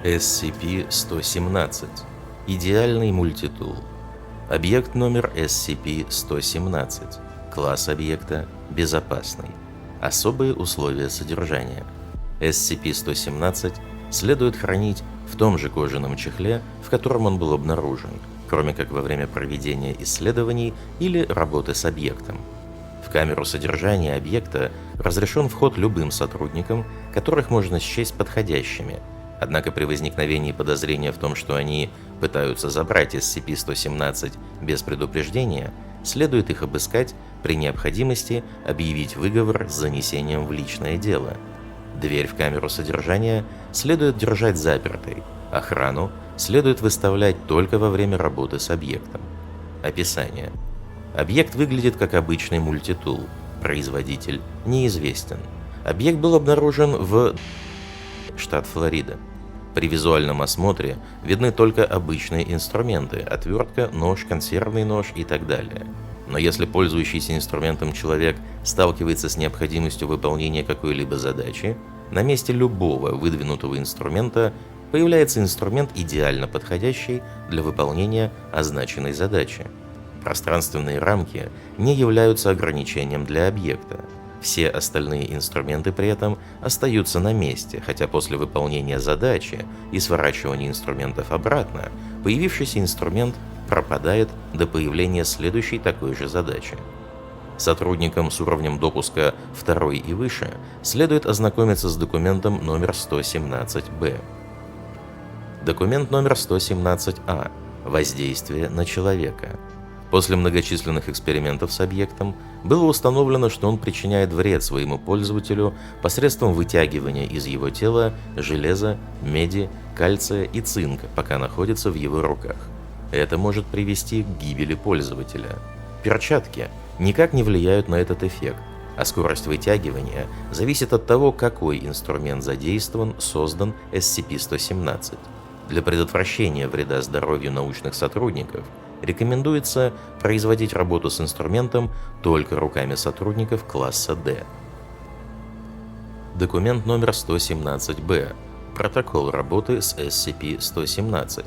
SCP-117. Идеальный мультитул. Объект номер SCP-117. Класс объекта безопасный. Особые условия содержания. SCP-117 следует хранить в том же кожаном чехле, в котором он был обнаружен, кроме как во время проведения исследований или работы с объектом. В камеру содержания объекта разрешен вход любым сотрудникам, которых можно счесть подходящими. Однако при возникновении подозрения в том, что они пытаются забрать SCP-117 без предупреждения, следует их обыскать, при необходимости объявить выговор с занесением в личное дело. Дверь в камеру содержания следует держать запертой, охрану следует выставлять только во время работы с объектом. Описание. Объект выглядит как обычный мультитул, производитель неизвестен. Объект был обнаружен в штат Флорида. При визуальном осмотре видны только обычные инструменты: отвертка, нож, консервный нож и так далее. Но если пользующийся инструментом человек сталкивается с необходимостью выполнения какой-либо задачи, на месте любого выдвинутого инструмента появляется инструмент, идеально подходящий для выполнения означенной задачи. Пространственные рамки не являются ограничением для объекта. Все остальные инструменты при этом остаются на месте, хотя после выполнения задачи и сворачивания инструментов обратно, появившийся инструмент пропадает до появления следующей такой же задачи. Сотрудникам с уровнем допуска 2 и выше следует ознакомиться с документом номер 117-Б. Документ номер 117-А. Воздействие на человека. После многочисленных экспериментов с объектом было установлено, что он причиняет вред своему пользователю посредством вытягивания из его тела железа, меди, кальция и цинка, пока находится в его руках. Это может привести к гибели пользователя. Перчатки никак не влияют на этот эффект, а скорость вытягивания зависит от того, какой инструмент задействован, создан SCP-117. Для предотвращения вреда здоровью научных сотрудников рекомендуется производить работу с инструментом только руками сотрудников класса D. Документ номер 117-Б. Протокол работы с SCP-117.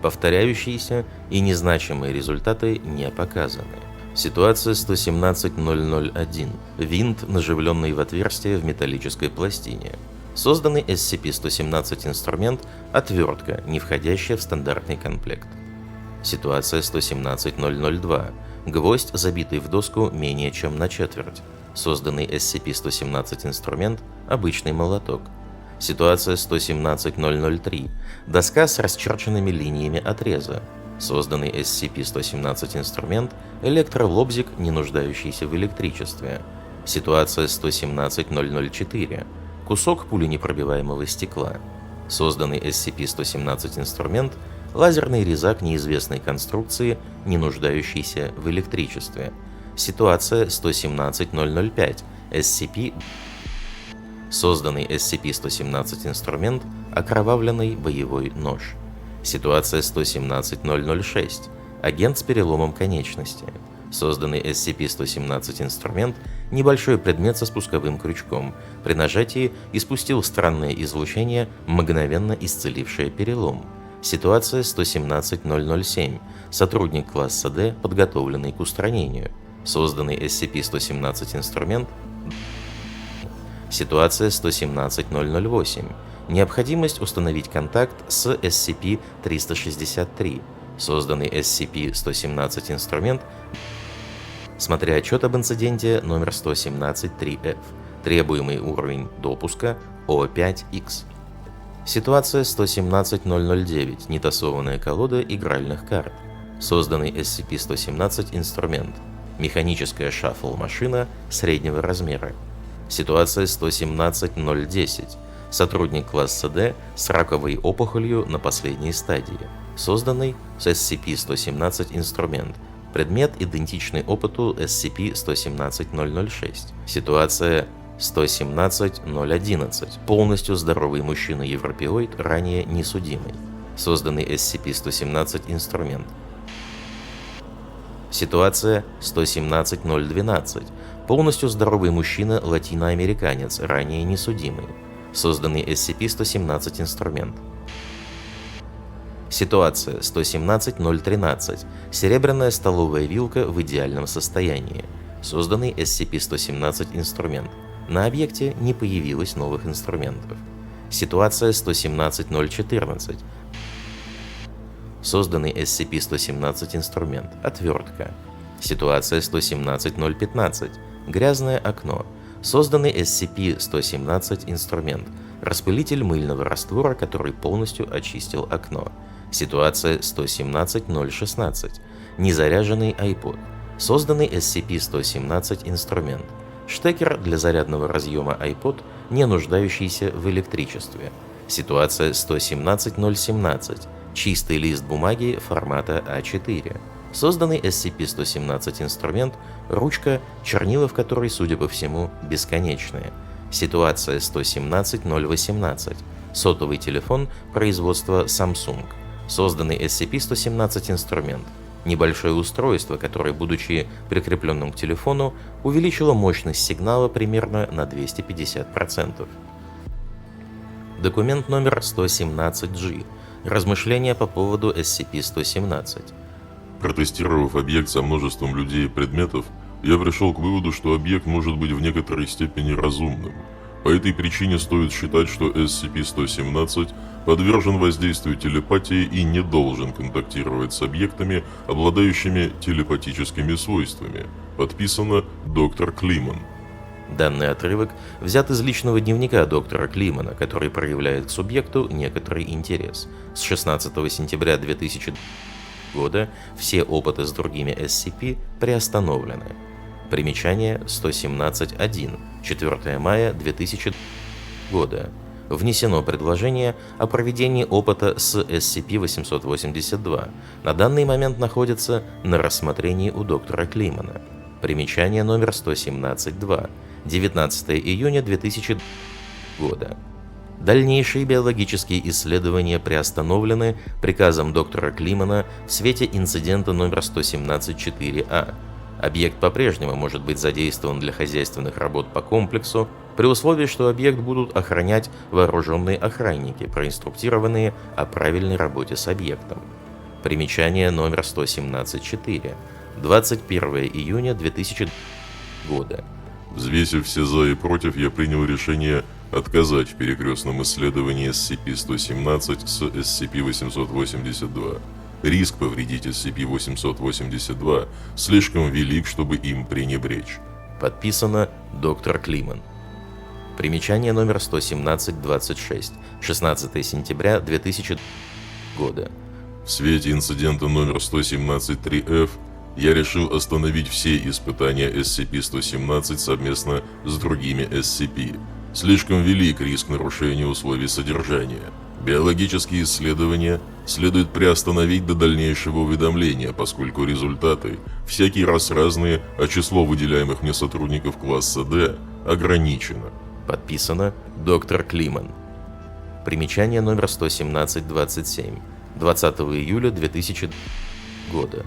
Повторяющиеся и незначимые результаты не показаны. Ситуация 117-001. Винт, наживленный в отверстие в металлической пластине. Созданный SCP-117 инструмент – отвертка, не входящая в стандартный комплект. Ситуация 117-002. Гвоздь, забитый в доску менее чем на четверть. Созданный SCP-117 инструмент – обычный молоток. Ситуация 117-003. Доска с расчерченными линиями отреза. Созданный SCP-117 инструмент – электролобзик, не нуждающийся в электричестве. Ситуация 117-004. Кусок пуленепробиваемого стекла. Созданный SCP-117 инструмент – лазерный резак неизвестной конструкции, не нуждающийся в электричестве. Ситуация 117-005. SCP. Созданный SCP-117 инструмент – окровавленный боевой нож. Ситуация 117-006. Агент с переломом конечности. Созданный SCP-117 инструмент – небольшой предмет со спусковым крючком. При нажатии испустил странное излучение, мгновенно исцелившее перелом. Ситуация 117-007. Сотрудник класса D, подготовленный к устранению. Созданный SCP-117 инструмент. Ситуация 117-008. Необходимость установить контакт с SCP-363. Созданный SCP-117 инструмент. Смотря отчет об инциденте номер 117-3F. Требуемый уровень допуска O5X. Ситуация 117-009. Нетасованная колода игральных карт. Созданный SCP-117 инструмент. Механическая шаффл-машина среднего размера. Ситуация 117-010. Сотрудник класса D с раковой опухолью на последней стадии. Созданный с SCP-117 инструмент. Предмет, идентичный опыту SCP-117-006. Ситуация 117-011. Полностью здоровый мужчина-европеоид, ранее несудимый. Созданный SCP-117 инструмент. Ситуация 117-012. Полностью здоровый мужчина, латиноамериканец, ранее несудимый. Созданный SCP-117 инструмент. Ситуация 117-013. Серебряная столовая вилка в идеальном состоянии. Созданный SCP-117 инструмент. На объекте не появилось новых инструментов. Ситуация 117-014. Созданный SCP-117 инструмент. Отвертка. Ситуация 117-015. Грязное окно. Созданный SCP-117 инструмент. Распылитель мыльного раствора, который полностью очистил окно. Ситуация 117-016. Незаряженный iPod. Созданный SCP-117 инструмент. Штекер для зарядного разъема iPod, не нуждающийся в электричестве. Ситуация 117-017. Чистый лист бумаги формата А4. Созданный SCP-117 инструмент, ручка, чернила в которой, судя по всему, бесконечные. Ситуация 117-018. Сотовый телефон производства Samsung. Созданный SCP-117 инструмент. Небольшое устройство, которое, будучи прикрепленным к телефону, увеличило мощность сигнала примерно на 250%. Документ номер 117G. Размышления по поводу SCP-117. Протестировав объект со множеством людей и предметов, я пришел к выводу, что объект может быть в некоторой степени разумным. По этой причине стоит считать, что SCP-117 подвержен воздействию телепатии и не должен контактировать с объектами, обладающими телепатическими свойствами. Подписано доктор Климан. Данный отрывок взят из личного дневника доктора Климана, который проявляет к субъекту некоторый интерес. С 16 сентября 2000 года все опыты с другими SCP приостановлены. Примечание 117.1. 4 мая 2000 года. Внесено предложение о проведении опыта с SCP-882. На данный момент находится на рассмотрении у доктора Климана. Примечание номер 117.2. 19 июня 2000 года. Дальнейшие биологические исследования приостановлены приказом доктора Климана в свете инцидента номер 117-4А. Объект по-прежнему может быть задействован для хозяйственных работ по комплексу, при условии, что объект будут охранять вооруженные охранники, проинструктированные о правильной работе с объектом. Примечание номер 117.4. 21 июня 2000 года. Взвесив все за и против, я принял решение отказать в перекрестном исследовании SCP-117 с SCP-882. Риск повредить SCP-882 слишком велик, чтобы им пренебречь. Подписано доктор Климан. Примечание номер 117-26. 16 сентября 2000 года. В свете инцидента номер 117-3F я решил остановить все испытания SCP-117 совместно с другими SCP. Слишком велик риск нарушения условий содержания. Биологические исследования следует приостановить до дальнейшего уведомления, поскольку результаты всякий раз разные, а число выделяемых мне сотрудников класса D ограничено. Подписано доктор Климан. Примечание номер 117-27. 20 июля 2000 года.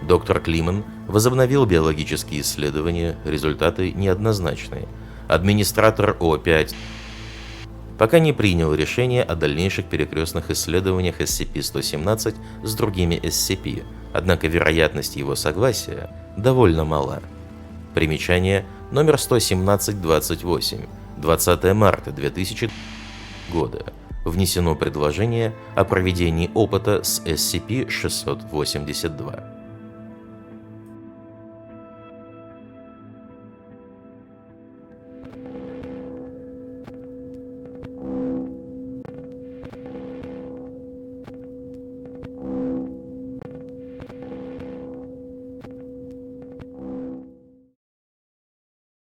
Доктор Климан возобновил биологические исследования, результаты неоднозначные. Администратор О5 пока не принял решение о дальнейших перекрестных исследованиях SCP-117 с другими SCP, однако вероятность его согласия довольно мала. Примечание номер 117-28. 20 марта 2000 года. Внесено предложение о проведении опыта с SCP-682.